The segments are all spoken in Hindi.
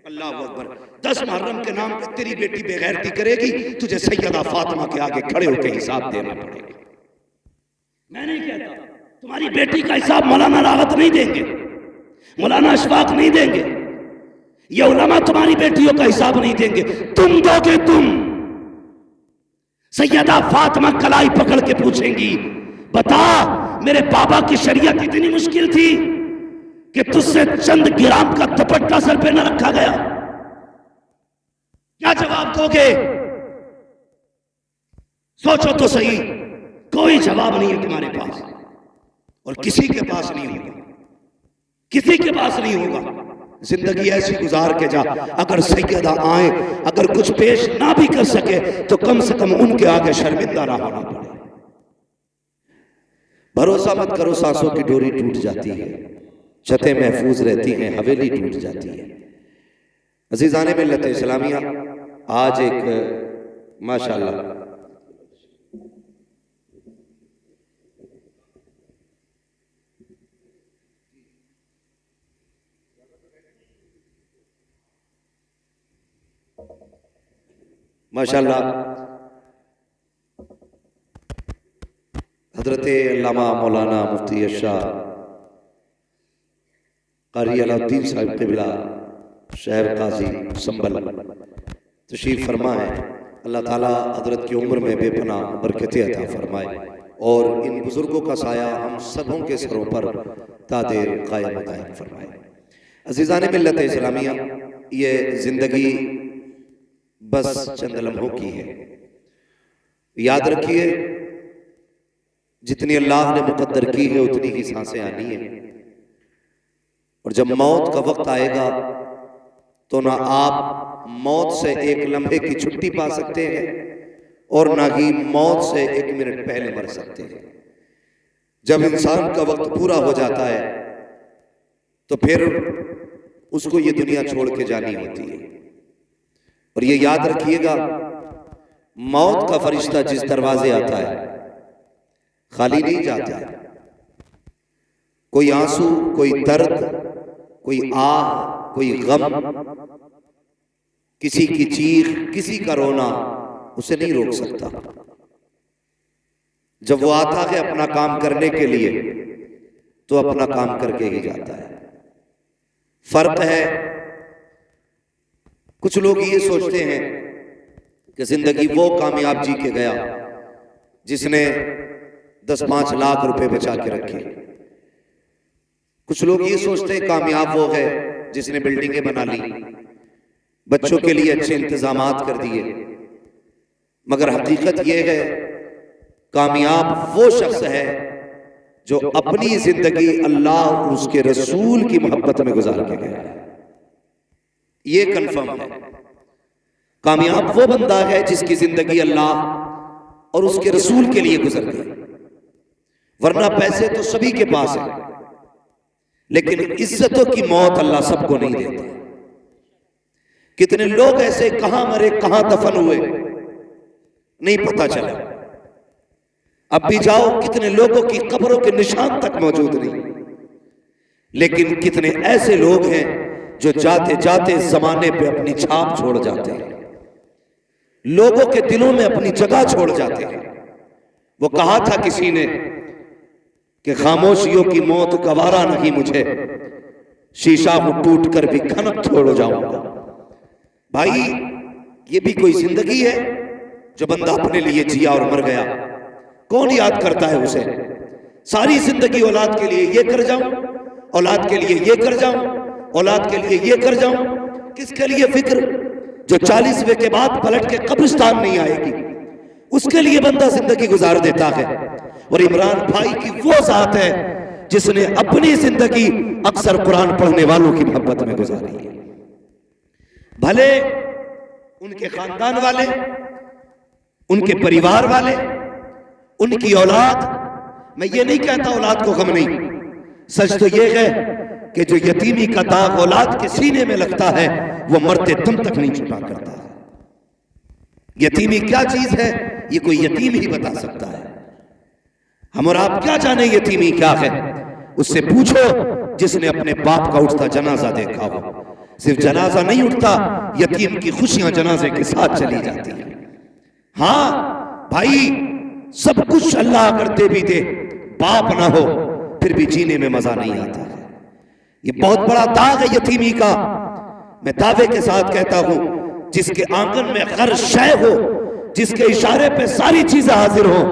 अल्लाह अकबर। 10 मुहर्रम के नाम पे तेरी बेटी बेगैरती करेगी, तुझे सैयदा फातिमा के आगे खड़े होकर हिसाब देना पड़ेगा। मैं नहीं कहता तुम्हारी बेटी का हिसाब मौलाना राहत नहीं देंगे, मौलाना अशफाक नहीं देंगे, ये उलमा तुम्हारी बेटियों का हिसाब नहीं देंगे, तुम दोगे। तुम सैयदा फातिमा कलाई पकड़ के पूछेंगी, बता मेरे बाबा की शरीयत इतनी मुश्किल थी कि तुझसे चंद ग्राम का दुपट्टा सर पे न रखा गया? क्या जवाब दोगे? सोचो तो सही। कोई जवाब नहीं है तुम्हारे पास, और किसी के पास नहीं होगा, किसी के पास नहीं होगा। जिंदगी ऐसी गुजार के जा, अगर सैयदा आए, अगर कुछ पेश ना भी कर सके तो कम से कम उनके आगे शर्मिंदा ना होना पड़े। भरोसा मत करो, सांसों की डोरी टूट जाती है, छतें महफूज रहती हैं, हवेली टूट जाती है। अजीज़ाने मिल्लत इस्लामिया, आज एक माशाअल्लाह माशाअल्लाह हजरत अल्लामा मौलाना मुफ्ती अशाह कारी अलाउद्दीन साहिब क़िबला शहर काजी संबल तशरीफ फरमा है। अल्लाह ताला हजरत की उम्र में बेपनाह बरकतें अता फरमाए और इन बुजुर्गों का साया हम सबों के सरों पर तादेर कायम दायम फरमाए। अज़ीज़ाने मिल्लत इस्लामिया, ये जिंदगी बस चंद लम्हों की है। याद रखिए, जितनी अल्लाह ने मुकद्दर की है उतनी ही सांसें आनी है, और जब मौत का वक्त आएगा तो ना आप मौत से एक लम्हे की छुट्टी पा सकते हैं और ना ही मौत से 1 मिनट पहले मर सकते हैं। जब इंसान का वक्त पूरा हो जाता है तो फिर उसको ये दुनिया छोड़ के जानी होती है। और ये याद रखिएगा, मौत का फरिश्ता जिस दरवाजे आता है खाली नहीं जाता है। कोई आंसू, कोई दर्द, कोई आह, कोई गम, किसी की चीख, किसी का रोना उसे नहीं रोक सकता। जब वो आता है अपना काम करने के लिए तो अपना काम करके ही जाता है। फर्क है, कुछ लोग ये सोचते हैं कि जिंदगी वो कामयाब जी के गया जिसने 10-5 लाख रुपए बचा के रखे। कुछ लोग ये सोचते हैं कामयाब वो है जिसने बिल्डिंगें बना ली, बच्चों के लिए अच्छे इंतजामात कर दिए। मगर हकीकत ये है, कामयाब वो शख्स है जो अपनी जिंदगी अल्लाह और उसके रसूल की मोहब्बत में गुजार के गया है। ये कन्फर्म है। कामयाब वो बंदा है जिसकी जिंदगी अल्लाह और उसके रसूल के लिए गुजर गई। वरना पैसे तो सभी के पास है, लेकिन इज्जतों की मौत अल्लाह सबको नहीं देता। कितने लोग ऐसे कहां मरे कहां दफन हुए नहीं पता चला। अब भी जाओ, कितने लोगों की कब्रों के निशान तक मौजूद नहीं। लेकिन कितने ऐसे लोग हैं जो जाते जाते जमाने पे अपनी छाप छोड़ जाते हैं, लोगों के दिलों में अपनी जगह छोड़ जाते हैं। वो कहा था किसी ने कि खामोशियों की मौत गवारा नहीं मुझे, शीशा हूं टूट कर भी खनक छोड़ जाऊंगा। भाई, ये भी कोई जिंदगी है जो बंदा अपने लिए जिया और मर गया? कौन याद करता है उसे? सारी जिंदगी औलाद के लिए ये कर जाऊं, औलाद के लिए ये कर जाऊं, औलाद के लिए ये कर जाऊं। किसके लिए फिक्र? जो 40वें के बाद पलट के कब्रिस्तान नहीं आएगी, उसके लिए बंदा जिंदगी गुजार देता है। और इमरान भाई की वो जात है जिसने अपनी जिंदगी अक्सर कुरान पढ़ने वालों की मोहब्बत में गुजारी है। भले उनके खानदान वाले, उनके परिवार वाले, उनकी औलाद, मैं ये नहीं कहता औलाद को गम नहीं, सच तो ये है कि जो यतीमी का दाग औलाद के सीने में लगता है वो मरते दम तक नहीं छुपा करता है। यतीमी क्या चीज है ये कोई यतीम ही बता सकता है। हम और आप क्या जाने यतीमी क्या है? उससे पूछो जिसने अपने बाप का उठता जनाजा देखा हो। सिर्फ जनाजा नहीं उठता, यतीम की खुशियां जनाजे के साथ चली जाती है। हाँ भाई, सब कुछ अल्लाह अगर दे भी दे, बाप ना हो फिर भी जीने में मजा नहीं आता है। ये बहुत बड़ा दाग है यतीमी का। मैं दावे के साथ कहता हूं, जिसके आंगन में हर शय हो, जिसके इशारे पे सारी चीजें हाजिर हो,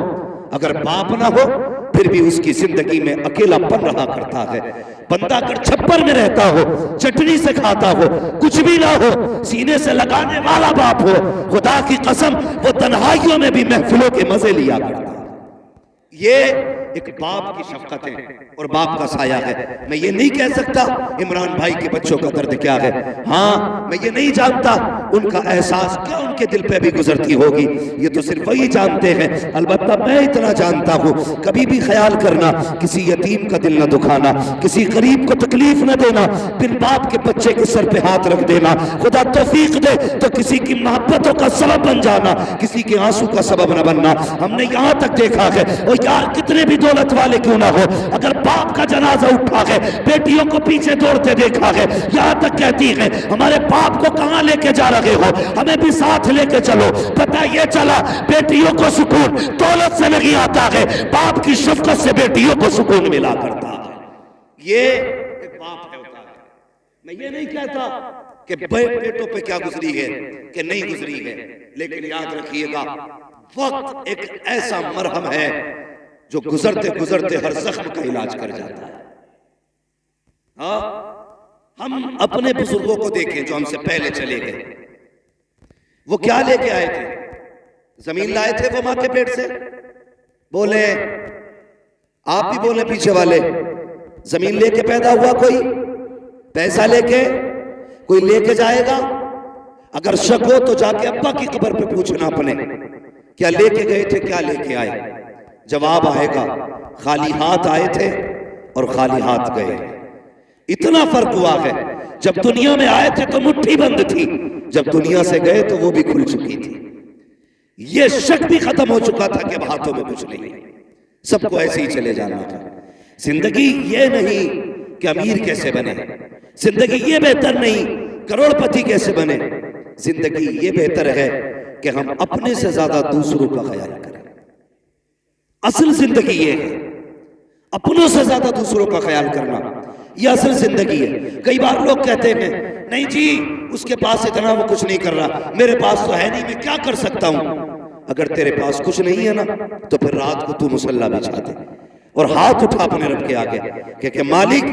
अगर बाप ना हो फिर भी उसकी जिंदगी में अकेलापन रहा करता है। बंदा अगर छप्पर में रहता हो, चटनी से खाता हो, कुछ भी ना हो, सीने से लगाने वाला बाप हो, खुदा की कसम वो तन्हाइयों में भी महफिलों के मजे लिया करता है। ये एक बाप की शफकत है और बाप का साया है। मैं ये नहीं कह सकता इमरान भाई के बच्चों का दर्द क्या है। हाँ, मैं ये नहीं जानता उनका एहसास क्या उनके दिल पे भी गुजरती होगी, ये तो सिर्फ वही जानते हैं। अलबत्ता मैं इतना जानता हूँ, कभी भी ख्याल करना, किसी यतीम का दिल न दुखाना, किसी गरीब को तकलीफ न देना, बिन बाप के बच्चे के सर पे हाथ रख देना। खुदा तौफीक दे तो किसी की मोहब्बतों का सबब बन जाना, किसी के आंसू का सबब न बनना। हमने यहाँ तक देखा है, और यार कितने भी दौलत वाले क्यों ना हो, अगर बाप का जनाजा उठा है, बेटियों को पीछे दौड़ते देखा है। यहां तक कहती है, हमारे बाप को कहां लेके जा रहे हो, हमें भी साथ लेके चलो। पता ये चला, बेटियों को सुकून दौलत से नहीं आता है, बाप की शफकत से बेटियों को सुकून मिला करता है। ये एक बाप है होता है। मैं ये नहीं कहता कि बेटों पे क्या गुजरी है कि नहीं गुजरी है, लेकिन याद रखिएगा, वक्त एक ऐसा मरहम है जो गुजरते गुजरते हर जख्म का इलाज कर जाता है। हाँ, हम अपने बुजुर्गों को देखें जो हमसे पहले चले गए, वो क्या लेके आए थे? जमीन लाए थे वो मां के पेट से। बोले, आप भी बोले पीछे वाले, जमीन लेके पैदा हुआ कोई, पैसा लेके कोई लेके जाएगा? अगर शक हो तो जाके अब्बा की कब्र पे पूछना अपने, क्या लेके गए थे, क्या लेके आए? जवाब आएगा, खाली हाथ आए थे और खाली हाथ गए। इतना फर्क हुआ है, जब दुनिया में आए थे तो मुट्ठी बंद थी, जब दुनिया से गए तो वो भी खुल चुकी थी। ये शक भी खत्म हो चुका था कि अब हाथों में कुछ नहीं है, सबको ऐसे ही चले जाना था। जिंदगी ये नहीं कि अमीर कैसे बने, जिंदगी ये बेहतर नहीं करोड़पति कैसे बने, जिंदगी ये बेहतर है कि हम अपने से ज्यादा दूसरों का ख्याल करें। असल जिंदगी ये है, अपनों से ज्यादा दूसरों का ख्याल करना, ये असल जिंदगी है। कई बार लोग कहते हैं, नहीं जी उसके पास इतना, वो कुछ नहीं कर रहा, मेरे पास तो है नहीं, मैं क्या कर सकता हूं? अगर तेरे पास कुछ नहीं है ना, तो फिर रात को तू मुसल्ला बिछा दे और हाथ उठा अपने रब के आगे कि मालिक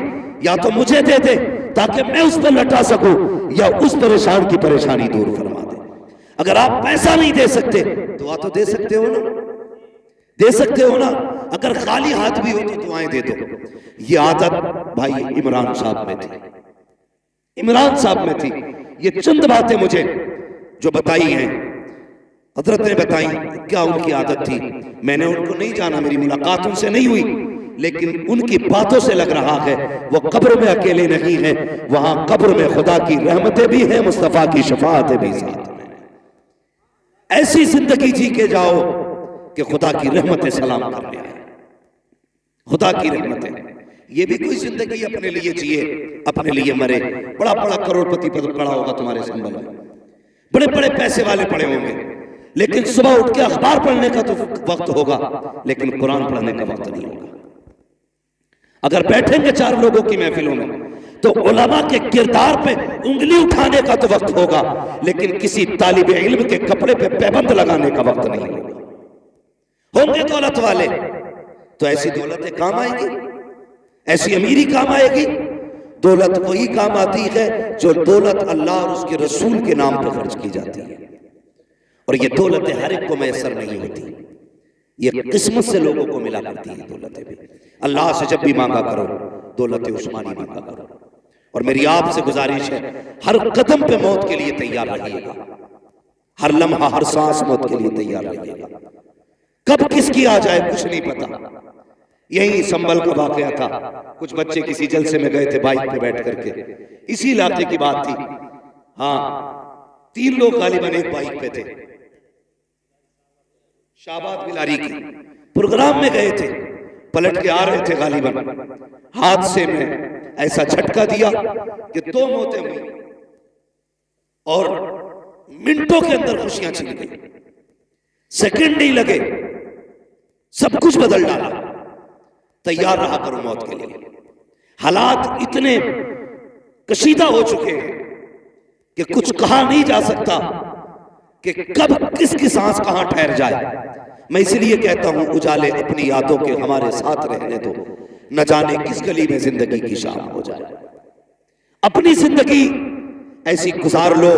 या तो मुझे दे दे ताकि मैं उस पर लटा सकूं, या उस परेशान की परेशानी दूर फरमा दे। अगर आप पैसा नहीं दे सकते, दुआ तो दे सकते हो ना, दे सकते हो ना। अगर खाली हाथ भी हो तो दुआएं दे दो। ये आदत भाई इमरान साहब में थी, इमरान साहब में थी। ये चंद बातें मुझे जो बताई हैं, हजरत ने बताई, क्या उनकी आदत थी। मैंने उनको नहीं जाना, मेरी मुलाकात उनसे नहीं हुई, लेकिन उनकी बातों से लग रहा है वो कब्र में अकेले नहीं है, वहां कब्र में खुदा की रहमतें भी हैं, मुस्तफा की शफाअतें भी साथ में। ऐसी जिंदगी जी के जाओ कि खुदा की रहमतें सलाम कर ले आए। खुदा की रहमतें, ये भी कोई जिंदगी अपने लिए जिए, अपने लिए मरे। बड़ा बड़ा करोड़पति पद पड़ा होगा तुम्हारे संबल में, बड़े बड़े पैसे वाले पड़े होंगे, लेकिन सुबह उठ के अखबार पढ़ने का तो वक्त होगा, लेकिन कुरान पढ़ने का वक्त नहीं होगा। अगर बैठेंगे चार लोगों की महफिलों में तो उलमा के किरदार पे उंगली उठाने का तो वक्त होगा, लेकिन किसी तालिबे इल्म के कपड़े पे पैबंद लगाने का वक्त नहीं होगा। होंगे दौलत वाले तो ऐसी दौलतें काम आएंगी, ऐसी अमीरी काम आएगी। दौलत वही काम आती है जो दौलत अल्लाह और उसके रसूल के नाम पर खर्च की जाती है, और ये दौलतें हर एक को मैसर नहीं होती, ये किस्मत से लोगों को मिला करती है दौलतें भी। अल्लाह से जब भी मांगा करो, दौलत उस्मानी मांगा करो। और मेरी आपसे गुजारिश है, हर कदम पे मौत के लिए तैयार रहिएगा, हर लम्हा हर सांस मौत के लिए तैयार रहिएगा। कब किसकी आ जाए कुछ नहीं पता। यही संभल का वाकया था, कुछ बच्चे किसी जलसे में गए थे बाइक पे बैठ करके, इसी इलाके की बात थी। हाँ, 3 लोग गालिबन एक बाइक पे थे, शाबाद बिलारी की प्रोग्राम में गए थे, पलट के आ रहे थे गालिबन, हादसे में ऐसा झटका दिया कि 2 मौतें हुई। और मिनटों के अंदर खुशियां छिन गई, सेकंड नहीं लगे, सब कुछ बदल डाला। तैयार रहा करो मौत के लिए। हालात इतने कशीदा हो चुके हैं कि कुछ कहा नहीं जा सकता कि कब किसकी सांस कहां ठहर जाए। मैं इसलिए कहता हूं, उजाले अपनी यादों के हमारे साथ रहने दो, न जाने किस गली में जिंदगी की शाम हो जाए। अपनी जिंदगी ऐसी गुजार लो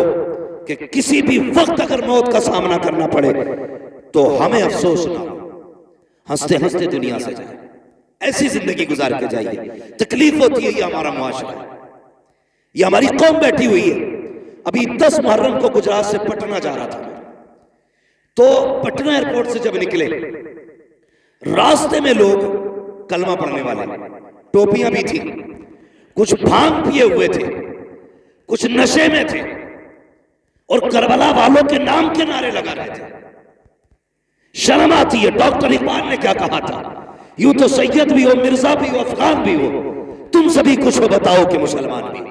कि किसी भी वक्त अगर मौत का सामना करना पड़े तो हमें अफसोस ना हो, हंसते हंसते दुनिया से जाए। ऐसी जिंदगी गुजार के जाइए। तकलीफ होती है, ये हमारा मुआशरा है, ये हमारी कौम बैठी हुई है। अभी 10 मुहर्रम को गुजरात से पटना जा रहा था, तो पटना एयरपोर्ट से जब निकले, रास्ते में लोग कलमा पढ़ने वाले, टोपियां भी थी, कुछ भांग पिए हुए थे, कुछ नशे में थे और करबला वालों के नाम के नारे लगा रहे थे। शर्म आती है। डॉक्टर इकबाल ने क्या कहा था, यूं तो सैयद भी हो, मिर्जा भी हो, अफगान भी हो, तुम सभी कुछ हो बताओ कि मुसलमान भी।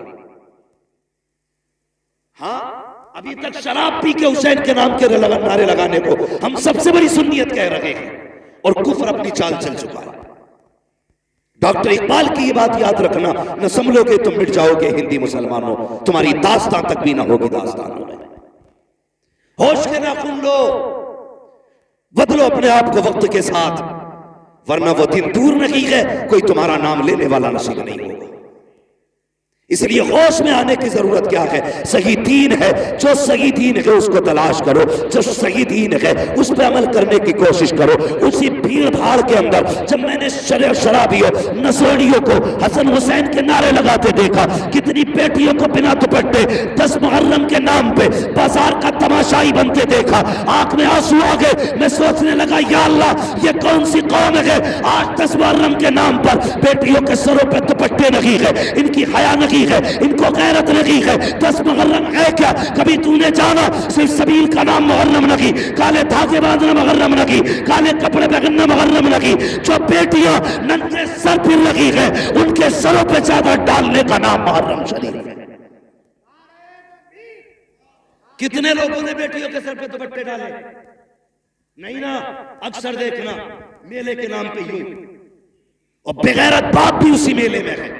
हाँ, अभी तक शराब पी के हुसैन के नाम के नारे लगाने को हम सबसे बड़ी सुन्नियत कह रहे हैं और कुफ्र अपनी चाल चल चुका है। डॉक्टर इकबाल की ये बात याद रखना, न समझोगे तुम मिट जाओगे हिंदी मुसलमानों, तुम्हारी दास्तां तक भी ना होगी दास्तानों में। होश के नाखून लो, बदलो अपने आप को वक्त के साथ, वरना वो दिन दूर नहीं है कोई तुम्हारा नाम लेने वाला नसीब नहीं होगा। इसलिए होश में आने की जरूरत क्या है? सही दीन है, जो सही दीन है उसको तलाश करो, जो सही दीन है उस पर अमल करने की कोशिश करो। उसी भीड़ भाड़ के अंदर जब मैंने शराबियों, नशेड़ियों को हसन हुसैन के नारे लगाते देखा, कितनी बेटियों को बिना दुपट्टे 10 मुहर्रम के नाम पे बाजार का तमाशाई बनते देखा, आंख में आंसू आ गए। मैं सोचने लगा, या अल्लाह, ये कौन सी कौम है आज 10 मुहर्रम के नाम पर बेटियों के सरों पे दुपट्टे नहीं है, इनकी हया नहीं है, इनको गैरत नहीं है। 10 मुहर्रम है क्या? कभी तूने जाना सिर्फ सबील का नाम मुहर्रम नहीं, काले धागे बांधना मुहर्रम नहीं, काले कपड़े पहनना मुहर्रम नहीं। जो बेटियां नंगे सर फिर लगी है, उनके सरों पे चादर डालने का नाम मुहर्रम शरीफ है। कितने लोगों ने बेटियों के सर पे दुपट्टे डाले? नहीं ना। अक्सर देखना मेले के नाम पे यूं, और बेगैरत बाप भी उसी मेले में है,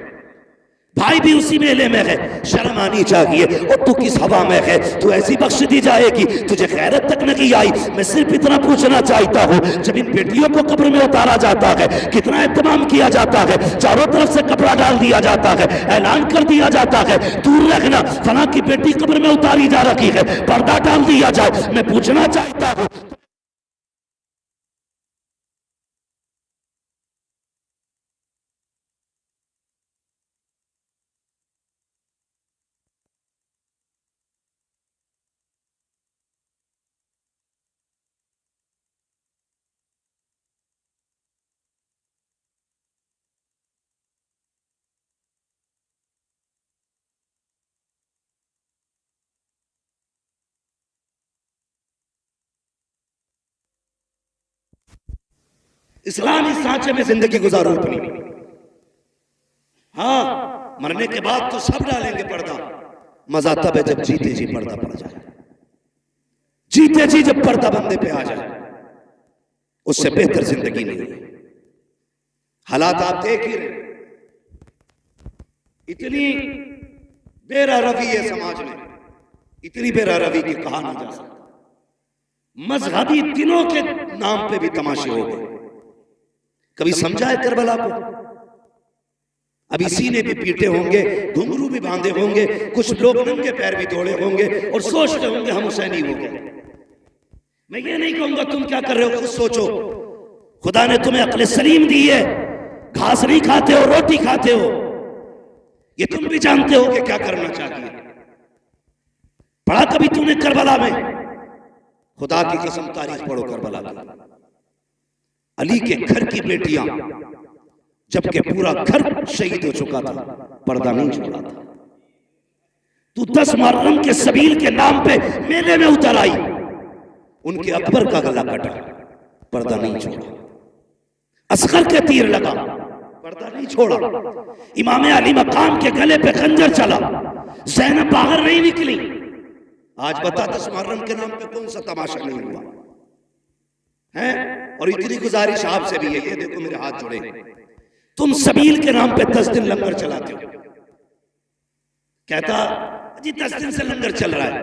भाई भी उसी मेले में है। शर्म आनी चाहिए। और तू किस हवा में है? तू ऐसी बख्श दी जाएगी, तुझे गैरत तक नहीं आई। मैं सिर्फ इतना पूछना चाहता हूँ, जब इन बेटियों को कब्र में उतारा जाता है, कितना एहतमाम किया जाता है, चारों तरफ से कपड़ा डाल दिया जाता है, ऐलान कर दिया जाता है, दूर रखना, फलां की बेटी कब्र में उतारी जा रही है, पर्दा डाल दिया जाए। मैं पूछना चाहता हूँ, इस्लामी सांचे में जिंदगी गुजारो अपनी। हाँ, मरने के बाद तो सब डालेंगे पर्दा, मजा तब है जब जीते जी पर्दा पड़ जाए। जीते जी जब पर्दा बंदे पे आ जाए, उससे बेहतर जिंदगी नहीं है। हालात आप देख ही रहे, इतनी बेरहरवी है समाज में, इतनी बेरहरवी की कहा नहीं जा सकता। मजहबी दिनों के नाम पे भी तमाशे हो गए। कभी समझा है करबला को? अभी सीने भी पीटे होंगे, घुंघरू भी बांधे होंगे, कुछ लोग नंगे पैर भी दौड़े होंगे और सोचते होंगे हम हुसैनी हो गए। मैं ये नहीं कहूंगा तुम क्या कर रहे हो, खुद सोचो। खुदा ने तुम्हें अक्ल सलीम दी है, घास नहीं खाते हो, रोटी खाते हो, ये तुम भी जानते हो कि क्या करना चाहिए। पढ़ा कभी तूने करबला में? खुदा की कसम तारीख पढ़ो करबला की। अली के घर की बेटियां, जबकि पूरा घर शहीद हो चुका था, पर्दा नहीं छोड़ा था। तू 10 मुहर्रम के सबील के नाम पे मेले में उतर आई, उनके अकबर का गला कटा, पर्दा नहीं छोड़ा। असगर के तीर लगा, पर्दा नहीं छोड़ा। इमाम अली मकाम के गले पे खंजर चला, ज़ैनब बाहर नहीं निकली, आज बता 10 मुहर्रम के नाम पे कौन सा तमाशा नहीं हुआ है? और इतनी गुजारिश आपसे भी है, ये देखो मेरे हाथ जुड़े, तुम सबील के नाम पे 10 दिन लंगर चलाते हो। कहता जी 10 दिन से लंगर चल रहा है,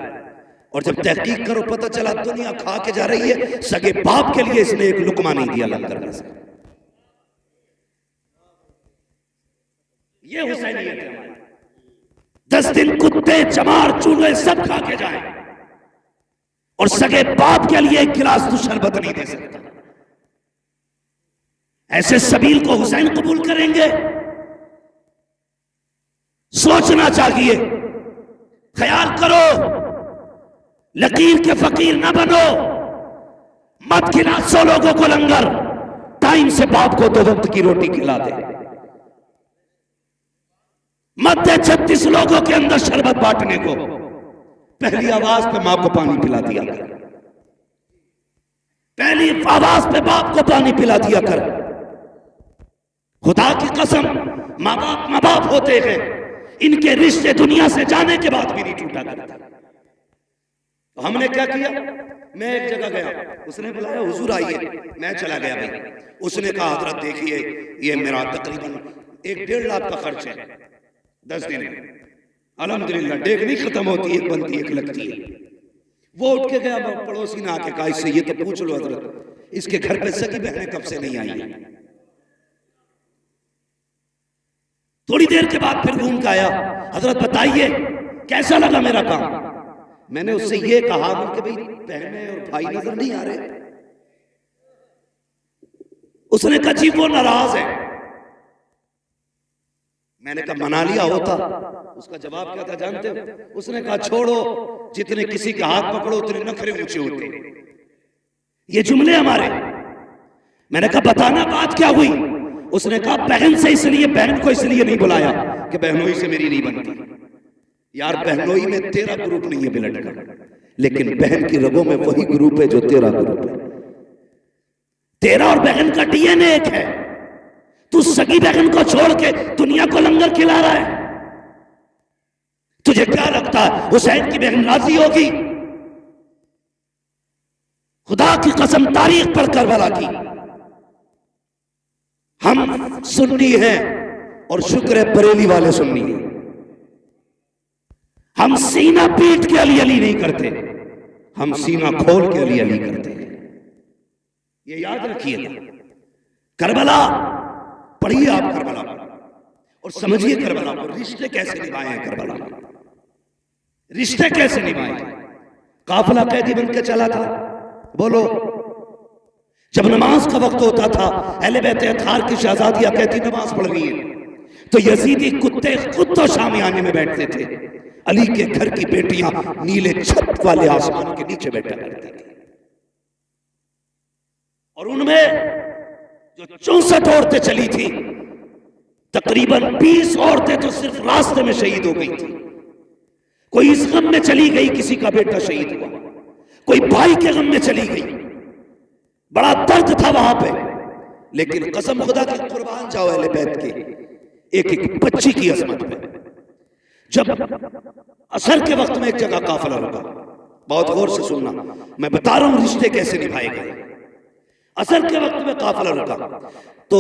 और जब तहकीक करो पता चला दुनिया खा के जा रही है, सगे बाप के लिए इसने एक लुकमा नहीं दिया लंगर में से। ये हुसैनियत है हमारी। 10 दिन कुत्ते चमार चूहे सब खा के जाए, और सगे बाप के लिए एक गिलास तो शरबत नहीं दे सकता। ऐसे सबील को हुसैन कबूल करेंगे? सोचना चाहिए, ख्याल करो, लकीर के फकीर ना बनो। मत खिला 100 लोगों को लंगर, टाइम से बाप को 2 वक्त की रोटी खिला दे। मत दे 36 लोगों के अंदर शरबत बांटने को, पहली आवाज पे मां को पानी पिला दिया कर, पहली आवाज पे बाप को पानी पिला दिया कर। खुदा की कसम, माँ बाप होते हैं, इनके रिश्ते दुनिया से जाने के बाद भी नहीं टूटा करता। तो हमने क्या किया, मैं एक जगह गया, उसने बुलाया हुजूर आइए, मैं चला गया भाई। उसने कहा हजरत देखिए ये मेरा तकरीबन 1-1.5 लाख का खर्च है 10 दिन में, अल्हम्दुलिल्लाह डेग नहीं खत्म होती, एक बनती एक लगती है। वो उठ के गया, पड़ोसी ने आके कहा इससे ये तो पूछ लो हजरत, इसके घर पे सगी बहनें कब से नहीं आई है। थोड़ी देर के बाद फिर घूम के आया, हजरत बताइए कैसा लगा मेरा काम। मैंने उससे ये कहा कि भाई बहनें और भाई नजर नहीं आ रहे। उसने कहा जी वो नाराज है। मैंने कहा मना लिया होता। उसका जवाब क्या था जानते हो? उसने कहा छोड़ो, जितने किसी के हाथ पकड़ो उतने नखरे ऊंचे होते। ये जुमले हमारे। मैंने कहा बताना बात क्या हुई। उसने कहा बहन से इसलिए, बहन को इसलिए नहीं बुलाया कि बहनोई से मेरी नहीं बनती। यार बहनोई में तेरा ग्रुप नहीं है ब्लड का, लेकिन बहन की रगों में वही ग्रुप है जो तेरा ग्रुप है। तेरा और बहन का डीएनए एक है। तू सगी बहन को छोड़ के दुनिया को लंगर खिला रहा है। तुझे क्या लगता है हुसैन की बहन राजी होगी? खुदा की कसम तारीख पर करबला की। हम सुन्नी हैं और शुक्र है बरेली वाले सुन्नी हैं। हम सीना पीट के अली अली नहीं करते, हम सीना खोल के अली अली करते हैं। ये याद रखिए। करबला पढ़िए आप करबला और समझिए करबला को, रिश्ते कैसे निभाए हैं करबला में, रिश्ते कैसे निभाए। काफिला कैदी बन के चला था। बोलो, जब नमाज का वक्त होता था, अहले बैत अतहार की शहजादियां कहती नमाज पढ़ रही है, तो यजीदी कुत्ते खुद तो शामियाने में बैठते थे। अली के घर की बेटियां नीले छत वाले आसमान के नीचे बैठा करती थी, और उनमें जो 64 औरतें चली थी, तकरीबन 20 औरतें तो सिर्फ रास्ते में शहीद हो गई थी। कोई इस गम में चली गई किसी का बेटा शहीद हुआ, कोई भाई के गम में चली गई, बड़ा दर्द था वहां पे। लेकिन कसम खुदा की कुर्बान जाओ अहले बैत के, एक एक बच्ची की अजमत पे। जब असर के वक्त में एक जगह काफिला रुका, बहुत गौर से सुनना, मैं बता रहा हूं रिश्ते कैसे निभाए गए। असर के वक्त में काफिला रुका तो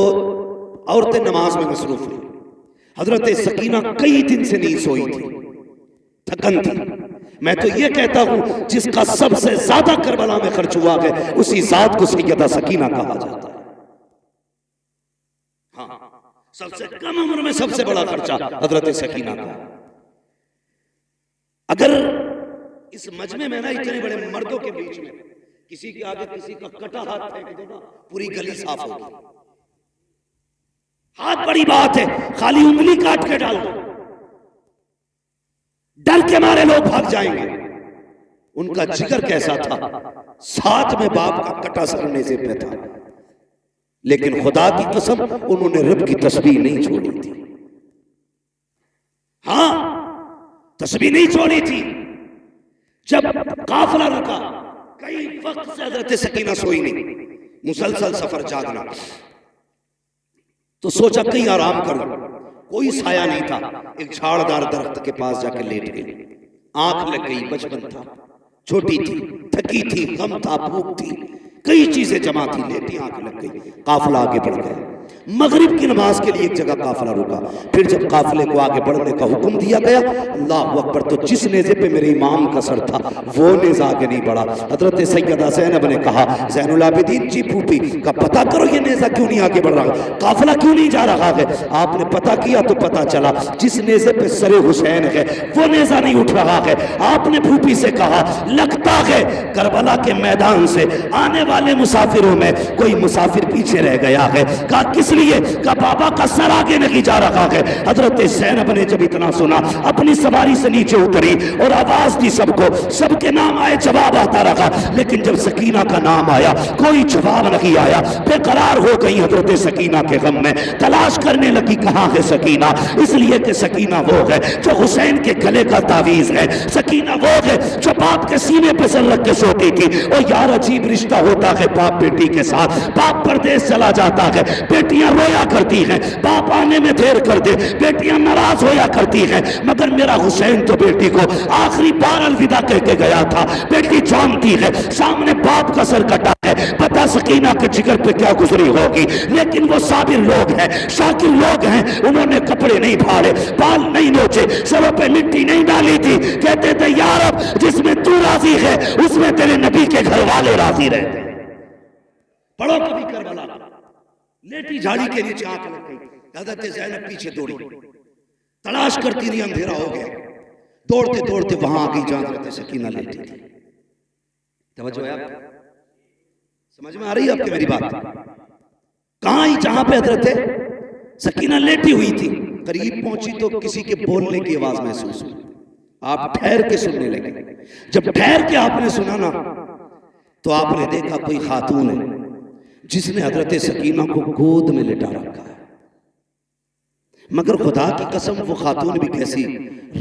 औरतें नमाज में मसरूफ हुई। हजरत सकीना कई दिन से नहीं सोई थी, थकन थी। मैं तो ये कहता हूं जिसका सबसे ज्यादा करबला में खर्च हुआ है उसी जात को सैयदा सकीना कहा जाता है। हाँ, सबसे कम उम्र में सबसे बड़ा खर्चा हजरत सकीना का। अगर इस मजमे में ना इतने बड़े मर्दों के बीच में किसी के आगे किसी का कटा हाथ फेंक दो ना, पूरी गली साफ होगी। हाथ बड़ी बात है, खाली उंगली काट के डाल दो, डर के मारे लोग भाग जाएंगे। उनका जिगर कैसा था, साथ में बाप का कटा सरने से पे था, लेकिन खुदा की कसम उन्होंने रब की तस्बीह नहीं छोड़ी थी। हाँ, तस्बीह नहीं छोड़ी थी। जब काफिला रुका, कई वक्त से हजरत सकीना सोई नहीं, मुसलसल सफर जागना, तो सोचा कहीं आराम करूं। कोई साया नहीं था, एक झाड़दार दरख्त के पास जाके लेट गई। आंख लग गई, बचपन था, छोटी थी, थकी थी, गम था, भूख थी, कई चीजें जमा थी, लेटी आंख लग गई। काफिला आगे बढ़ गया। मगरिब की नमाज के लिए एक जगह काफिला रुका। फिर जब काफिले को आगे बढ़ने का हुक्म दिया गया, अल्लाह अकबर, तो जिस नेज़े पे मेरे इमाम का सर था वो नेज़ा आगे नहीं बढ़ा। हजरत सैयदा ज़ैनब ने कहा, ज़ैनुल आबिदीन जी फूफी का पता करो ये नेज़ा क्यों नहीं आगे बढ़ रहा, काफिला क्यों नहीं जा रहा है। आपने पता किया तो पता चला जिस नेज़े पे सरे हुसैन है वो नेज़ा नहीं उठ रहा है। आपने फूफी से कहा, लगता है करबला के मैदान से आने वाले मुसाफिरों में कोई मुसाफिर पीछे रह गया है। कहा किस लिए? का बाबा का सर आगे नहीं जा रहा है। हजरत ज़ैनब ने जब इतना सुना अपनी सवारी से नीचे उतरी और आवाज दी सबको, सबके नाम आए, जवाब आता रहा, लेकिन जब सकीना का नाम आया कोई जवाब नहीं आया। बेकरार हो गई हजरत सकीना के गम में, तलाश करने लगी कहाँ है सकीना, इसलिए कि सकीना वो है जो हुसैन के गले का तावीज है, सकीना वो है जो बाप के सीने पे सर रख के सोती थी। और यार अजीब रिश्ता होता है बाप बेटी के साथ। बाप परदेश चला जाता है, बेटियां रोया करती हैं, बाप आने में देर कर दे बेटियां नाराज होया करती हैं, मगर मेरा हुसैन तो बेटी को आखिरी बार अलविदा कह के गया था। बेटी जानती है सामने बाप का सर कटा है, पता सकीना के जिगर पे क्या गुजरी होगी, लेकिन वो साबिर लोग हैं, शाकिर लोग हैं। उन्होंने कपड़े नहीं फाड़े, बाल नहीं नोचे, सरों पे मिट्टी नहीं डाली थी। कहते थे यार अब जिसमें तू राजी है उसमें तेरे नबी के घर वाले राजी रहते हैं। पढ़ो कभी करबला, लेटी झाड़ी के नीचे आंख लग गई। हज़रत ज़ैनब पीछे दौड़ी, तलाश करती रही, अंधेरा हो गया, दौड़ते दौड़ते वहां आ गई जहां हज़रत सकीना लेटी थी। तवज्जो है, समझ में आ रही है आपकी मेरी बात? कहां आई? जहां पे हज़रत सकीना लेटी हुई थी। करीब पहुंची तो किसी के बोलने की आवाज महसूस हुई। आप ठहर के सुनने लगे। जब ठहर के आपने सुना ना तो आपने देखा कोई खातून है जिसने हजरत सकीना को गोद में लिटा रखा है। मगर खुदा की कसम वो खातून भी कैसी,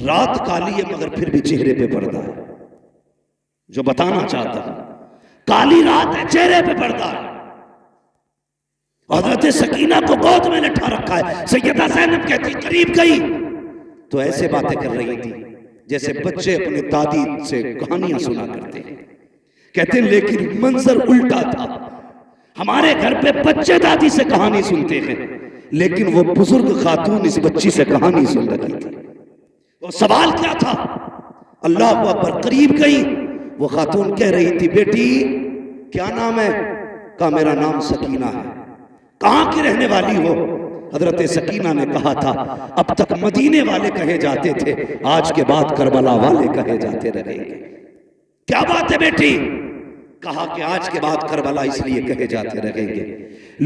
रात काली है मगर फिर भी चेहरे पे पर्दा है। जो बताना चाहता हूं, काली रात है, चेहरे पे पर्दा है। हजरत सकीना को गोद में लिटा रखा है। सैयदा ज़ैनब कहती करीब गई तो ऐसे बातें कर रही थी जैसे बच्चे अपनी दादी से कहानियां सुना करते हैं। कहते हैं लेकिन मंजर उल्टा था। हमारे घर पे बच्चे दादी से कहानी सुनते हैं, लेकिन वो बुजुर्ग खातून इस बच्ची से कहानी सुन रही थी। वो सवाल क्या था? अल्लाह अकबर। करीब गई, वो खातून कह रही थी बेटी क्या नाम है? कहा मेरा नाम सकीना है। कहां की रहने वाली हो? हजरत सकीना ने कहा था अब तक मदीने वाले कहे जाते थे, आज के बाद करबला वाले कहे जाते रहेंगे। क्या बात है बेटी? कहा कि आज के बाद करबला इसलिए कहे जाते रहेंगे,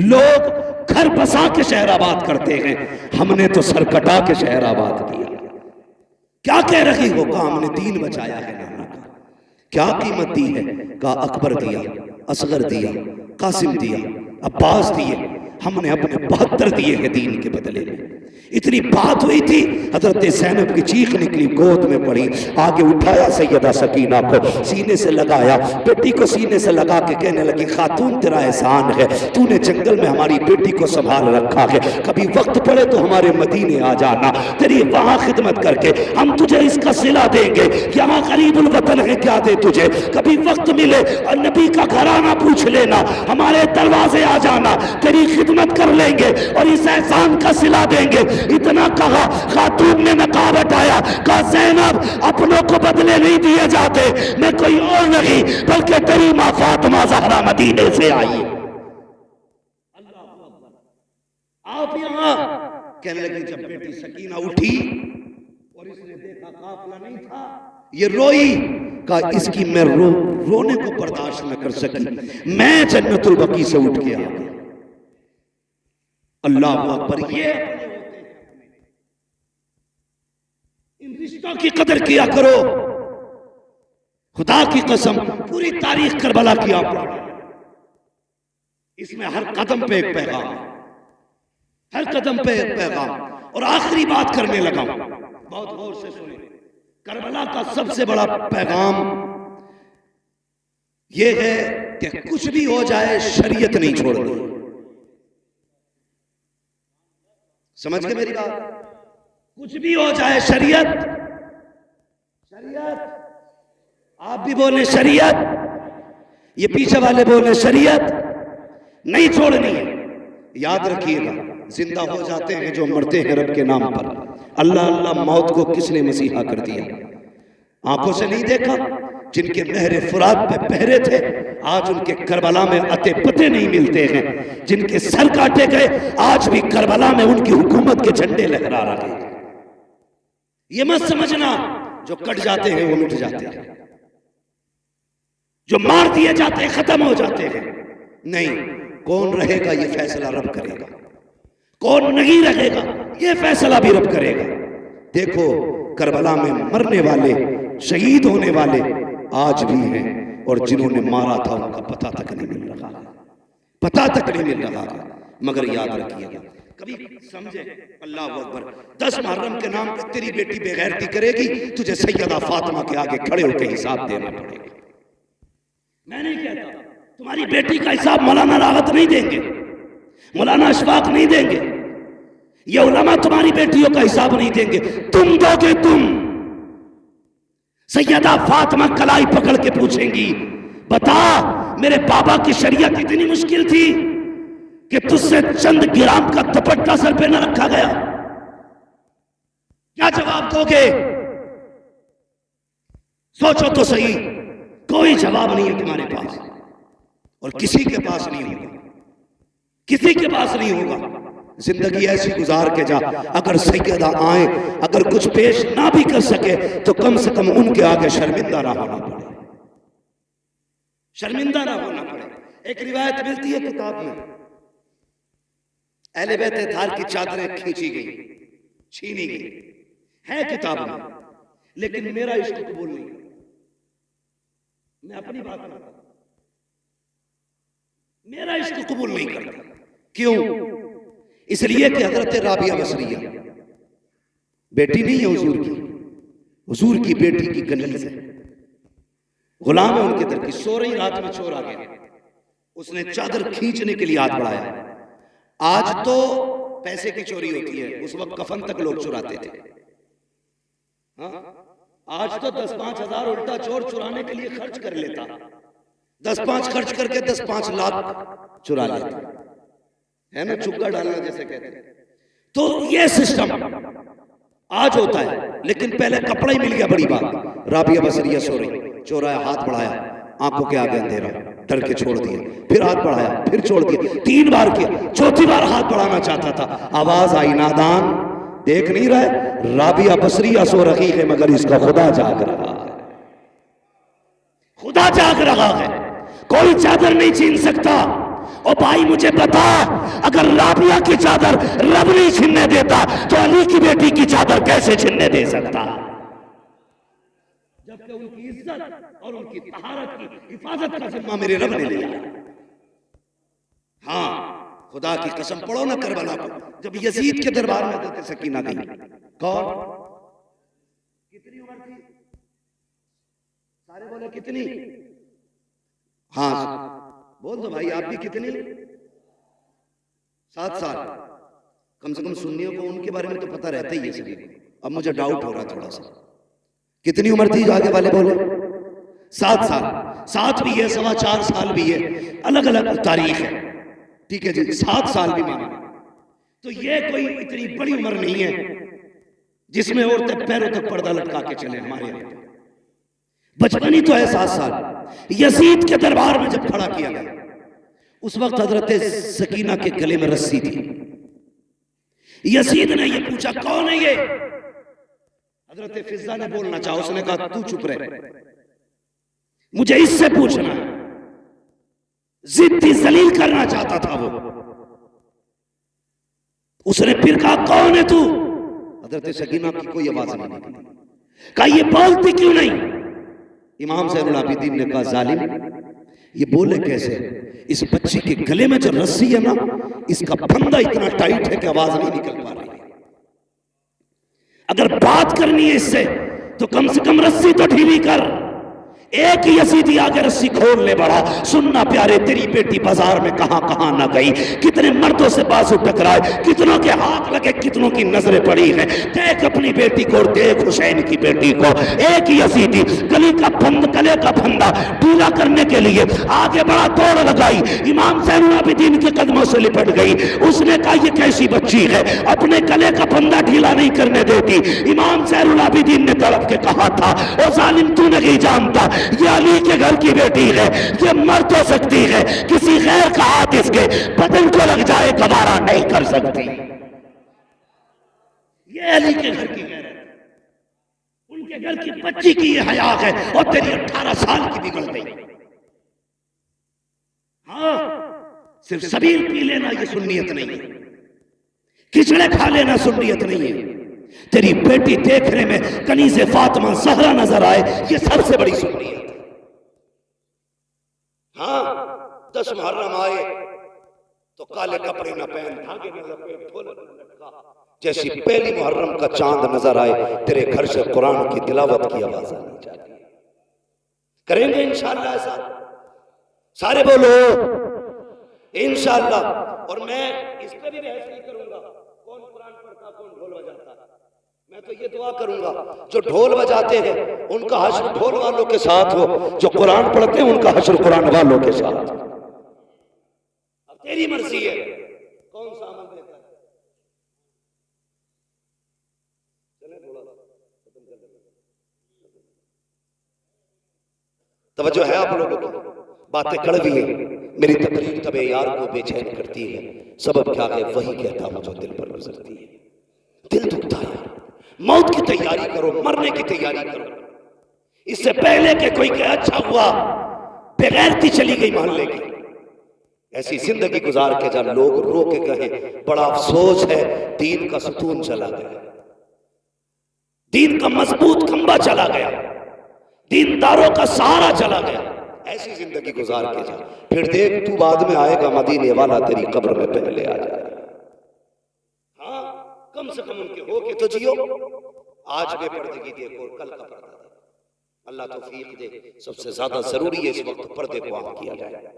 लोग घर बसा के शहर आबाद करते हैं, हमने तो सर कटा के शहर आबाद किया। क्या कह रही हो? कहा हमने दीन बचाया है नाना का। क्या कीमत दी है? कहा अकबर दिया, असगर दिया, कासिम दिया, अब्बास दिए, हमने अपने 72 दिए हैं दीन के बदले में। इतनी बात हुई थी, हजरत ज़ैनब की चीख निकली, गोद में पड़ी, आगे उठाया सैयदा सकीना को, सीने से लगाया, बेटी को सीने से लगा के कहने लगी खातून तेरा एहसान है, तूने जंगल में हमारी बेटी को संभाल रखा है, कभी वक्त पड़े तो हमारे मदीने आ जाना, तेरी वहां खिदमत करके हम तुझे इसका सिला देंगे। यहाँ करीबुल वतन है, क्या दे तुझे, कभी वक्त मिले और नबी का घराना पूछ लेना, हमारे दरवाजे आ जाना, तेरी खिदमत कर लेंगे और इस एहसान का सिला देंगे। इतना कहा, खातून ने नकाब हटाया, कहा ज़ैनब अपनों को बदले नहीं दिए जाते, मैं कोई और नहीं बल्कि तेरी मां फातिमा ज़हरा मदीने से आई। आप यहां कहने लगी। जब बेटी सकीना उठी और इसने देखा काफिला नहीं था, ये रोई, कहा इसकी मैं रोने को बर्दाश्त न कर सकी, मैं जन्नतुल बकी से उठ के आ गई। अल्लाह अकबर। ये इन रिश्तों की कदर किया करो। खुदा की कसम पूरी तारीख करबला की आप पढ़ो, इसमें हर कदम पे एक पैगाम, हर कदम पे एक पैगाम। और आखिरी बात करने लगा, बहुत गौर से सुने। करबला का सबसे बड़ा पैगाम यह है कि कुछ भी हो जाए शरीयत नहीं छोड़नी। समझ गए मेरी बात? कुछ भी हो जाए शरीयत शरीयत, आप भी बोले शरीयत, ये पीछे वाले बोले शरीयत, नहीं छोड़नी है। याद रखिएगा, जिंदा हो जाते हैं जो मरते हैं रब के नाम पर। अल्लाह अल्लाह मौत को किसने मसीहा कर दिया? आंखों से नहीं देखा? जिनके नहरे फुरात पे पहरे थे, आज उनके करबला में अते पते नहीं मिलते हैं। जिनके सर काटे गए, आज भी करबला में उनकी हुकूमत के झंडे लहरा रहे हैं। ये मत समझना जो कट जाते हैं वो मिट जाते हैं, जो मार दिए जाते हैं खत्म हो जाते हैं। नहीं, कौन रहेगा ये फैसला रब करेगा, कौन नहीं रहेगा ये फैसला भी रब करेगा। देखो, करबला में मरने वाले, शहीद होने वाले आज भी हैं, और जिन्होंने मारा था उनका पता तक नहीं मिल रहा, पता तक नहीं मिल रहा। मगर याद रखिएगा, कभी समझे, अल्लाह अकबर, 10 मुहर्रम के नाम पर तेरी बेटी बेगैरती करेगी, तुझे सैयदा फातिमा के आगे खड़े होकर हिसाब देना पड़ेगा। मैं नहीं कहता तुम्हारी बेटी का हिसाब मौलाना राहत नहीं देंगे, मौलाना अशफाक नहीं देंगे, ये उलमा तुम्हारी बेटियों का हिसाब नहीं देंगे, तुम दोगे। तुम सैयदा फातिमा कलाई पकड़ के पूछेंगी, बता मेरे बाबा की शरीयत इतनी मुश्किल थी कि तुझसे चंद ग्राम का दुपट्टा सर पे न रखा गया? क्या जवाब दोगे? सोचो तो सही, कोई जवाब नहीं है तुम्हारे पास, और किसी के पास नहीं होगा, किसी के पास नहीं होगा। जिंदगी ऐसी गुजार के जा, अगर सैयदा आए, अगर कुछ पेश ना भी कर सके तो कम से कम उनके आगे शर्मिंदा ना होना पड़े, शर्मिंदा ना होना पड़े। एक रिवायत मिलती है किताब में, अहले बैत अताहर की चादरें खींची गई, छीनी गई, है किताब में, लेकिन मेरा इश्क कबूल नहीं। मैं अपनी बात करता, मेरा इश्क कबूल नहीं करता। क्यों? इसलिए कि हजरत राबिया बसरिया बेटी नहीं है हुजूर की, हुजूर की बेटी की कनीज है, गुलाम है उनके दर की। सो रही रात में चोर आ गया, उसने चादर खींचने के लिए हाथ बढ़ाया। आज तो पैसे की चोरी होती है, उस वक्त कफन तक लोग चुराते थे। हाँ? आज तो 10-5 हजार उल्टा चोर चुराने के लिए खर्च कर लेता, 10-5 खर्च करके 10-5 लाख चुरा लेता है ना, चुक्का डालना जैसे कहते हैं। तो ये सिस्टम आज होता है, लेकिन पहले कपड़ा ही मिल गया, बड़ी बात। राबिया बसरिया सो रही, चोर आया, हाथ बढ़ाया, आंखों के आगे अंधेरा, डर के छोड़ दिया, फिर हाथ बढ़ाया, फिर छोड़ दिया, 3 बार किया, 4थी बार हाथ बढ़ाना चाहता था, आवाज आई, नादान देख नहीं रहा, राबिया बसरिया सो रही है मगर इसका खुदा जाग रहा है, खुदा जाग रहा है, कोई चादर नहीं छीन सकता। ओ भाई मुझे बता, अगर राबिया की चादर रब नहीं छीनने देता तो अली की बेटी की चादर कैसे छीनने दे सकता? जबकि उनकी इज्जत और उनकी तहारत की हिफाजत का जिम्मा मेरे रब ने लिया। हाँ, खुदा की कसम, पढ़ो ना करबला को, जब यजीद के दरबार में हज़रत सकीना गई, कौन, कितनी उम्र थी? सारे बोले कितनी? हाँ बोल दो भाई, आप भी कितनी? 7 साल। कम से कम सुन्नियों को उनके बारे में तो पता रहता ही है सभी। अब मुझे डाउट हो रहा थोड़ा सा, कितनी उम्र थी? आगे वाले बोले 7 साल। 7 भी है, 4.25 साल भी है, अलग अलग तारीख है, ठीक है जी। 7 साल भी माना तो ये कोई इतनी बड़ी उम्र नहीं है जिसमें औरतें पैरों तक पर्दा लटका के चले। हमारे यहाँ बचपन ही तो है 7 साल। यजीद के दरबार में जब खड़ा किया गया, उस वक्त हजरत सकीना के गले में रस्सी थी। यजीद ने ये पूछा, कौन है ये? हजरत फिजा ने बोलना चाहा, उसने कहा तू चुप रहे, मुझे इससे पूछना है। जिद्दी जलील करना चाहता था वो। उसने फिर कहा कौन है तू? हजरत सकीना की कोई आवाज नहीं निकली। कहा ये बोलती क्यों नहीं? इमाम ज़ैनुल आबिदीन ने कहा जालिम, ये बोले कैसे? इस बच्ची के गले में जो रस्सी है ना, इसका फंदा इतना टाइट है कि आवाज नहीं निकल पा रही। अगर बात करनी है इससे तो कम से कम रस्सी तो ढीली कर। एक ही यजीदी आगे रस्सी खोलने बढ़ा, सुनना प्यारे तेरी बेटी बाजार में कहां कहां ना गई, कितने मर्दों से बाजू टकराए, कितनों के हाथ लगे, कितनों की नजरें पड़ी हैं। देख अपनी बेटी को और देख हुसैन की बेटी को। एक ही यजीदी गले का फंदा ढीला करने के लिए आगे बढ़ा, दौड़ लगाई, इमाम ज़ैनुल आबिदीन के कदमों से लिपट गई। उसने कहा ये कैसी बच्ची है, अपने गले का फंदा ढीला नहीं करने देती। इमाम ज़ैनुल आबिदीन ने तड़प के कहा था, ओ जालिम तू नहीं जानता ये अली के घर की बेटी है, ये मर तो सकती है, किसी गैर का हाथ इसके बदन को लग जाए गवारा नहीं कर सकती। ये अली के घर की गैर, उनके घर की बच्ची की ये हया है, और तेरी 18 साल की बिगड़ गई। हाँ, सिर्फ सबील पी लेना ये सुन्नियत नहीं है, खिचड़े खा लेना सुन्नियत नहीं है। तेरी बेटी देखने में कनीज़े फातिमा ज़हरा नजर आए, ये सबसे बड़ी सुन्नियत है। हाँ, 10 मुहर्रम आए तो काले कपड़े न पहन, धागे न लपेट, ढोलक न लटका, जैसी पहली मुहर्रम का चांद नजर आए तेरे घर से कुरान की तिलावत की आवाज आनी चाहिए। करेंगे इंशाअल्लाह ऐसा, सारे बोलो इंशाअल्लाह। और मैं इस पर भी बहस नहीं करूंगा कौन कुरान पढ़ता कौन ढोल बजाता। मैं तो ये दुआ करूंगा जो ढोल बजाते हैं उनका हश्र ढोल वालों के साथ हो, जो कुरान पढ़ते हैं उनका हश्र कुरान वालों के साथ। अब तेरी मर्जी है कौन सा अमल देता है। चले थोड़ा तवज्जो है आप लोगों की, बातें कड़वी है, मेरी तकरीर तबे यार को बेचैन करती है, सबब क्या है वही कहता हूं जो दिल पर गुजरती है। दिल दुखता है, मौत की तैयारी करो, मरने की तैयारी करो, इससे पहले कि कोई कहे अच्छा हुआ बेगैरती चली गई मोहल्ले की। ऐसी जिंदगी गुजार के जब लोग रो के कहे बड़ा अफसोस है दीन का सुतून चला गया, दीन का मजबूत खंबा चला गया, दीनदारों का सहारा चला गया। ऐसी जिंदगी गुजार के जा, फिर देख तू बाद में आएगा मदीने वाला तेरी कब्र में पहले आ जाएगा। हाँ, कम से कम उनके हो के तो जियो। आज बेपर्दगी देखो और कल का पर्दा देखो। अल्लाह तौफीक दे। सबसे ज्यादा जरूरी है इस वक्त पर्दे को आम किया जाए,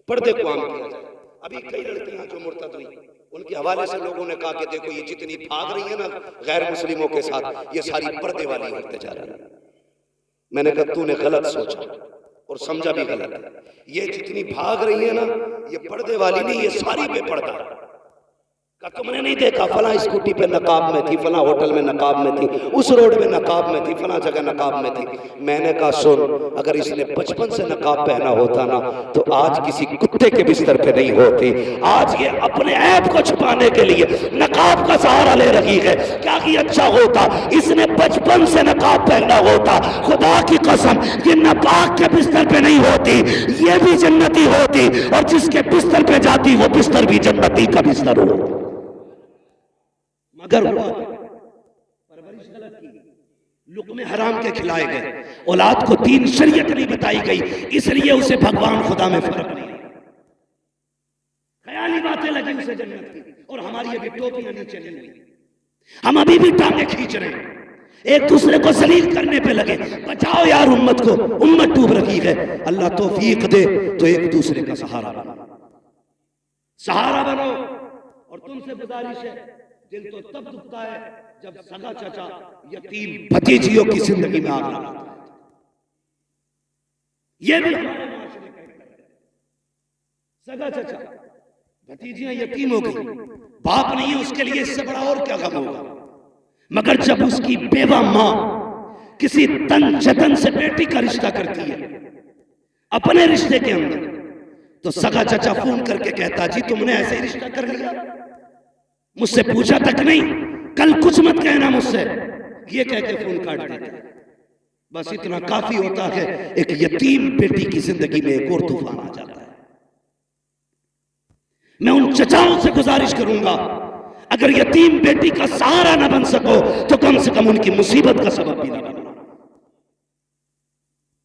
पर्दे को आम किया जाए। अभी कई लड़कियां जो मुर्तद हुई उनके हवाले से लोगों ने कहा कि देखो ये जितनी भाग रही है ना गैर मुस्लिमों के साथ, ये सारी पर्दे वाली होते जा रही है। मैंने कहा तूने गलत सोचा और समझा भी गलत है। ये जितनी भाग रही है ना ये पर्दे वाली नहीं, ये सारी बेपर्दा है। का तुमने नहीं देखा फला स्कूटी पे नकाब में थी, फला होटल में नकाब में थी, उस रोड में नकाब में थी, फला जगह नकाब में थी। मैंने कहा सुन, अगर इसने बचपन से नकाब पहना होता ना तो आज किसी कुत्ते के बिस्तर पे नहीं होती। आज ये अपने ऐप को छुपाने के लिए नकाब का सहारा ले रही है। क्या कि अच्छा होता इसने बचपन से नकाब पहना होता, खुदा की कसम ये नापाक के बिस्तर पे नहीं होती, ये भी जन्नती होती, और जिसके बिस्तर पे जाती वो बिस्तर भी जन्नती का बिस्तर हो। मगर हुआ परवरिश गलत की, लुक़्मे हराम के खिलाए गए, औलाद को दीन शरीयत नहीं बताई गई, इसलिए उसे भगवान खुदा में फर्क नहीं। ख्याली बातें लगी उसे जन्नत की, और हमारी अभी टोपियां नीचे नहीं हुई, हम अभी भी टांगे खींच रहे हैं, एक दूसरे को जलील करने पे लगे। बचाओ यार उम्मत को, उम्मत डूब रही है। अल्लाह तौफीक दे तो एक दूसरे का सहारा बनो, सहारा बनो। और तुमसे गुजारिश है, दिल तो तब दुखता है जब सगा चाचा यतीम भतीजियों की जिंदगी में आग लगाता है। ये भी हमारे माशरे का सगा चाचा भतीजियां यतीम हो गई, बाप नहीं है उसके लिए, इससे बड़ा और क्या गम होगा। मगर जब उसकी बेवा मां किसी तन जतन से बेटी का रिश्ता करती है अपने रिश्ते के अंदर, तो सगा चाचा फोन करके कहता जी तुमने ऐसे ही रिश्ता कर लिया, मुझसे पूछा तक नहीं, कल कुछ मत कहना मुझसे, ये कह के फोन काट देता। बस इतना काफी होता है, एक यतीम बेटी की जिंदगी में एक और तूफान आ जाता है। मैं उन चचाओं से गुजारिश करूंगा, अगर यतीम बेटी का सहारा ना बन सको तो कम से कम उनकी मुसीबत का सबब भी ना बनो।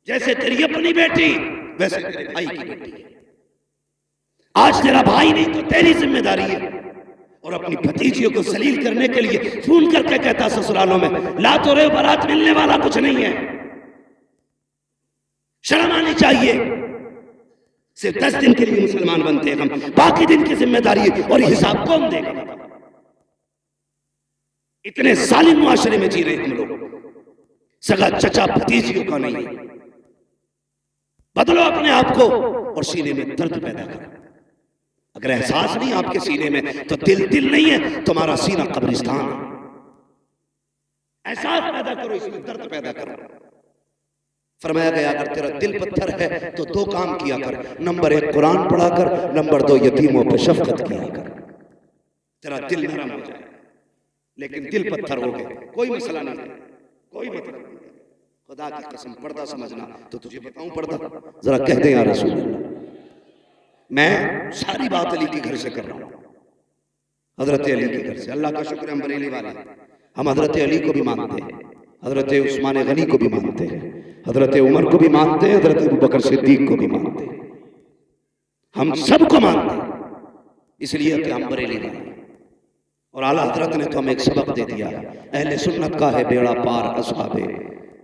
जैसे तेरी अपनी बेटी वैसे तेरे भाई की बेटी है। आज तेरा भाई नहीं तो तेरी जिम्मेदारी है। और अपनी भतीजियों को सलील करने के लिए फोन करके कहता ससुरालों में ला तो रहे बारात मिलने वाला कुछ नहीं है। शर्म आनी चाहिए। सिर्फ 10 दिन के लिए मुसलमान बनते हैं हम, बाकी दिन की जिम्मेदारी और हिसाब कौन देगा? इतने जालिम मुआशरे में जी रहे हम लोग, सगा चचा भतीजियों का नहीं। बदलो अपने आप को और सीने में दर्द पैदा करो। अगर एहसास नहीं आपके सीने में तो दिल नहीं है, तुम्हारा सीना कब्रिस्तान है। एहसास पैदा करो, इसमें दर्द पैदा करो। फरमाया गया अगर तेरा दिल पत्थर है तो 2 काम किया कर। नंबर 1 कुरान पढ़ा कर, नंबर 2 यतीमों पर शफकत किया कर। तेरा दिल नरम हो जाए। लेकिन दिल पत्थर हो गए, कोई मसला नहीं है, कोई मतलब नहीं। खुदा की कसम पर्दा समझना तो तुझे बताऊं पर्दा, जरा कह दे या रसूल अल्लाह। मैं सारी बात अली के घर से कर रहा हूं, हजरत अली के घर से। अल्लाह का शुक्र हम बरेली वाले, हम हजरत अली को भी मानते हैं, हजरत उस्मान गनी को भी मानते हैं, हजरत उमर को भी मानते हैं, हजरत अबू बकर सिद्दीक को भी मानते हैं। हम सबको मानते हैं इसलिए कि हम बरेली वाले। और आला हजरत ने तो हमें एक सबक दे दिया, अहले सुन्नत का है बेड़ा पार, असहाबे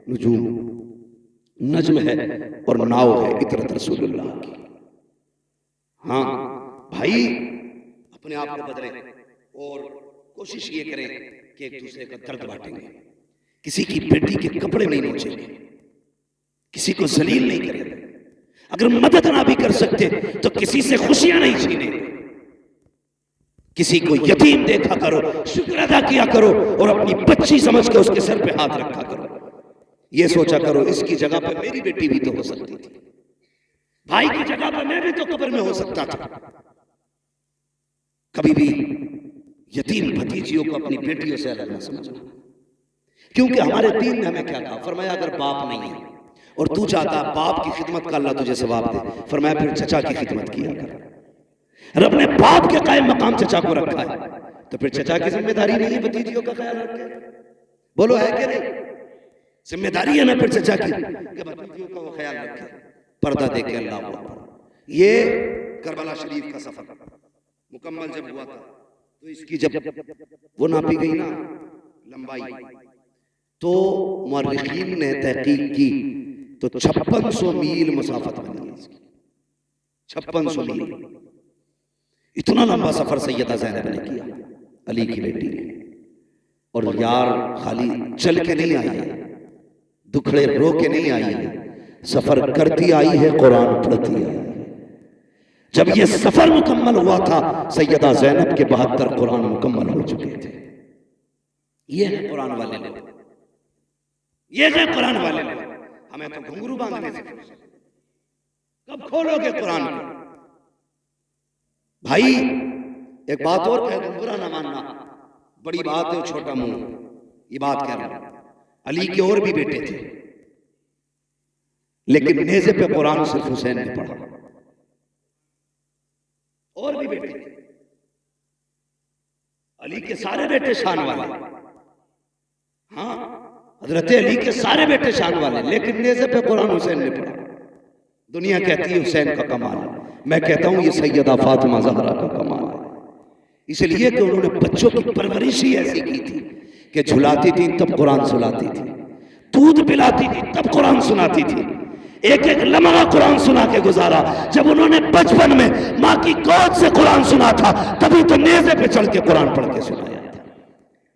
नुजूम नज्म है और नाव है इतरत रसूलुल्लाह की। हाँ भाई, अपने आप को बदलें और कोशिश ये करें कि एक दूसरे का दर्द बांटेंगे। किसी की बेटी के कपड़े नहीं नोचेंगे, किसी को जलील नहीं करेंगे। अगर मदद ना भी कर सकते तो किसी से खुशियां नहीं छीनेंगे। किसी को यतीम देखा करो, शुक्र अदा किया करो और अपनी बच्ची समझ के उसके सर पे हाथ रखा करो। ये सोचा करो इसकी जगह पे मेरी बेटी भी तो हो सकती थी, भाई की जगह पे मैं भी तो कब्र में हो सकता था। कभी भी यतीम भतीजियों को अपनी बेटियों से अलग न समझना, क्योंकि हमारे दीन ने हमें क्या कहा? फरमाया अगर बाप नहीं है और तू चाहता बाप की खिदमत का अल्लाह तुझे सवाब दे, फरमाया फिर चचा की खिदमत किया कर। रब ने बाप के कायम मकाम चचा को रखा है, तो फिर चचा की जिम्मेदारी नहीं है भतीजियों का ख्याल रखे? बोलो है कि नहीं? जिम्मेदारी है ना फिर चचा की कि भतीजियों का वो ख्याल रखे, पर्दा दे के। अल्लाह अकबर। ये करबला शरीफ का सफर मुकम्मल जब हुआ था तो इसकी जब वो नापी गई ना लंबाई, तो मुअर्रिखीन ने तहकीक की तो 5600 मील मसाफत बनी है इसकी। 5600 मील, इतना लंबा सफर सैयदा ज़ैनब ने किया, अली की बेटी ने। और यार खाली चल के नहीं आई है, दुखड़े रो के नहीं आई है, सफर करती आई है, कुरान पढ़ती आई है। जब ये सफर मुकम्मल हुआ था सैयदा ज़ैनब के 72 कुरान मुकम्मल हो चुके थे। ये है कुरान वाले लोग, ये है कुरान वाले लोग। हमें तो घुंघरू बांधने से कब खोलोगे कुरान को? भाई एक बात और कह दूं, बुरा ना मानना, बड़ी बात है छोटा मुंह, ये बात कह रहा हूं। अली के और भी बेटे थे, लेकिन नेज़े पे कुरान सिर्फ हुसैन ने पढ़ा। और भी बेटे थे, अली के सारे बेटे शान वाले, हाँ हजरत अली के सारे बेटे शान वाले, लेकिन नेज़े पे कुरान हुसैन ने पढ़ा। दुनिया कहती है हुसैन का कमाल है, मैं कहता हूं ये सैयदा फातिमा ज़हरा का कमाल है। इसलिए कि उन्होंने बच्चों की परवरिश ही ऐसी की थी कि झुलाती थी तब कुरान सुनाती थी, दूध पिलाती थी तब कुरान सुनाती थी। एक एक लम्हा कुरान सुना के गुजारा। जब उन्होंने बचपन में माँ की गोद से कुरान सुना था तभी तो नेज़े पे चढ़ के कुरान पढ़ के सुनाया था।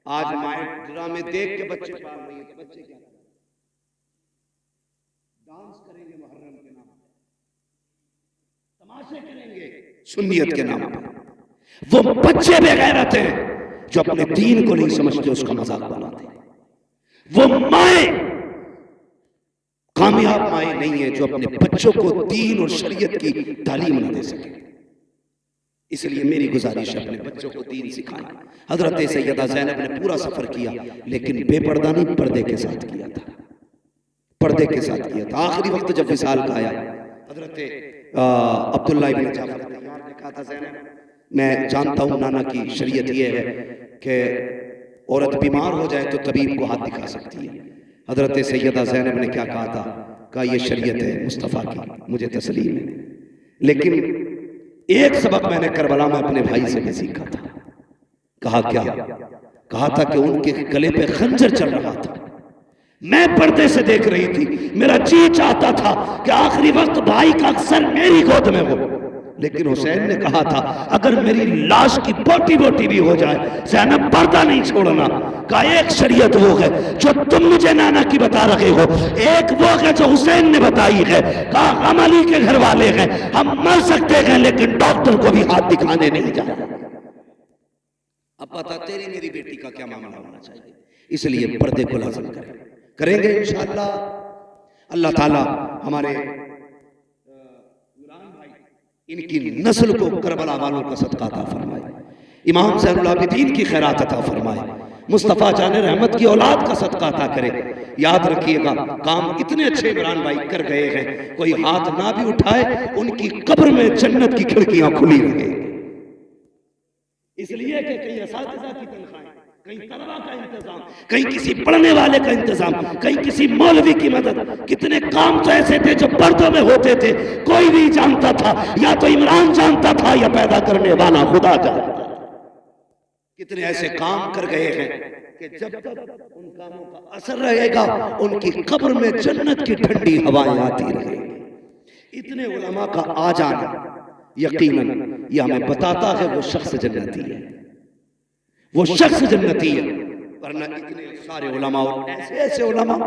आज माए ड्रामे देख के बच्चे पाल रही है, तो बच्चे क्या डांस करेंगे मुहर्रम के नाम पे, तमाशे करेंगे सुन्नियत के नाम पे। वो बच्चे बेगैरत हैं जो अपने दीन को नहीं समझते, उसका मजाक बनाते। वो माए कामयाब माए नहीं है जो अपने बच्चों को दीन और शरीयत की तालीम न दे सके। इसलिए मेरी गुजारिश है अपने बच्चों को दीन सिखाएं। हजरत सैयदा ज़ैनब ने पूरा सफर किया, लेकिन बेपर्दा नहीं, पर्दे के साथ किया था, पर्दे के साथ किया था। आखिरी वक्त जब विसाल का आया, हजरत अब्दुल्लाह इब्न जाफर तैयार ने कहा था ज़ैनब मैं जानता हूं नाना की शरीयत ये है कि औरत बीमार हो जाए तो तबीब को हाथ दिखा सकती है। हजरत सैयदा ज़ैनब ने क्या कहा था? कहा ये शरीयत है मुस्तफ़ा की, मुझे तस्लीम है। लेकिन एक सबक मैंने करबला में अपने भाई से भी सीखा था। कहा क्या? कहा था कि उनके गले पे खंजर चल रहा था, मैं पर्दे से देख रही थी, मेरा जी चाहता था कि आखिरी वक्त भाई का अक्सर मेरी गोद में हो, लेकिन हुसैन ने कहा था अगर मेरी लाश की बोटी बोटी भी हो जाए ज़ैनब पर्दा नहीं छोड़ना। का एक शरीयत वो है जो तुम मुझे नाना की बता रहे हो, एक वो है जो हुसैन ने बताई है। कहा हम अली के घर वाले हैं, हम मर सकते हैं लेकिन डॉक्टर को भी हाथ दिखाने नहीं जाए। अब बता तेरी मेरी बेटी का क्या मामला होना चाहिए, इसलिए पर्दे को लाज़िम करेंगे इंशाअल्लाह। अल्लाह ताला हमारे इनकी नस्ल को करबला वालों का सदका अता फरमाए, इमाम ज़ैनुल आबिदीन की खैरात अता फरमाए, मुस्तफ़ा जान रहमत की औलाद का सदका अता करे। याद रखिएगा काम इतने अच्छे इमरान भाई कर गए हैं, कोई हाथ ना भी उठाए उनकी कब्र में जन्नत की खिड़कियां खुली रहे, इसलिए कि कहीं असातिज़ा की तनख्वाहें, कहीं तलबा का इंतजाम, कहीं किसी पढ़ने वाले का इंतजाम, कहीं किसी मौलवी की मदद। कितने काम तो ऐसे थे जो पर्दों में होते थे, कोई नहीं जानता था, या तो इमरान जानता था या पैदा करने वाला खुदा जानता था। कितने ऐसे काम कर गए हैं कि जब तक उन कामों का असर रहेगा उनकी कब्र में जन्नत की ठंडी हवाएं आती रहेंगी। इतने उलमा का आ जाना यकीनन यह हमें बताता है वो शख्स जन्नती है, वो शख्स जन्नती है। वरना इतने सारे उलमा और ऐसे ऐसे उलमा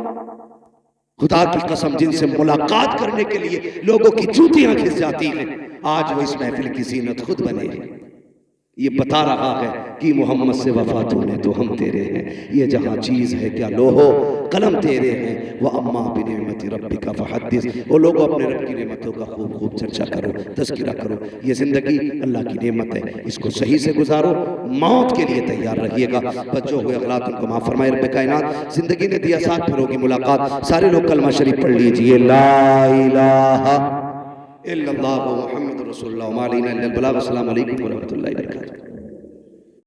खुदा की कसम जिनसे मुलाकात करने के लिए लोगों की जूतियां खिस जाती हैं, आज वो इस महफिल की जीनत खुद बने हैं। ये बता रहा है कि मोहम्मद से वफा तूने तो हम तेरे हैं, ये जहाँ चीज़ है क्या लोहो कलम तेरे हैं, वह अम्मा बिनेमति रब्बिका फहद्दिस। वो लोगों अपने रब की नेमतों का खूब खूब चर्चा करो, तज़किरा करो। ये ज़िंदगी अल्लाह की नेमत है, इसको सही से गुजारो, मौत के लिए तैयार रहिएगा। बच्चों हुए अगलात उनको माफ़ फरमाए रब्बे कायनात। ज़िंदगी ने दिया साथ, फिर होगी मुलाकात। सारे लोग कलमा शरीफ पढ़ लीजिए, ला इलाहा इल्लल्लाह मुहम्मद रसूलुल्लाह व मा अलैना इल्लल बलाग। अस्सलामु अलैकुम व रहमतुल्लाहि व बरकातुहू।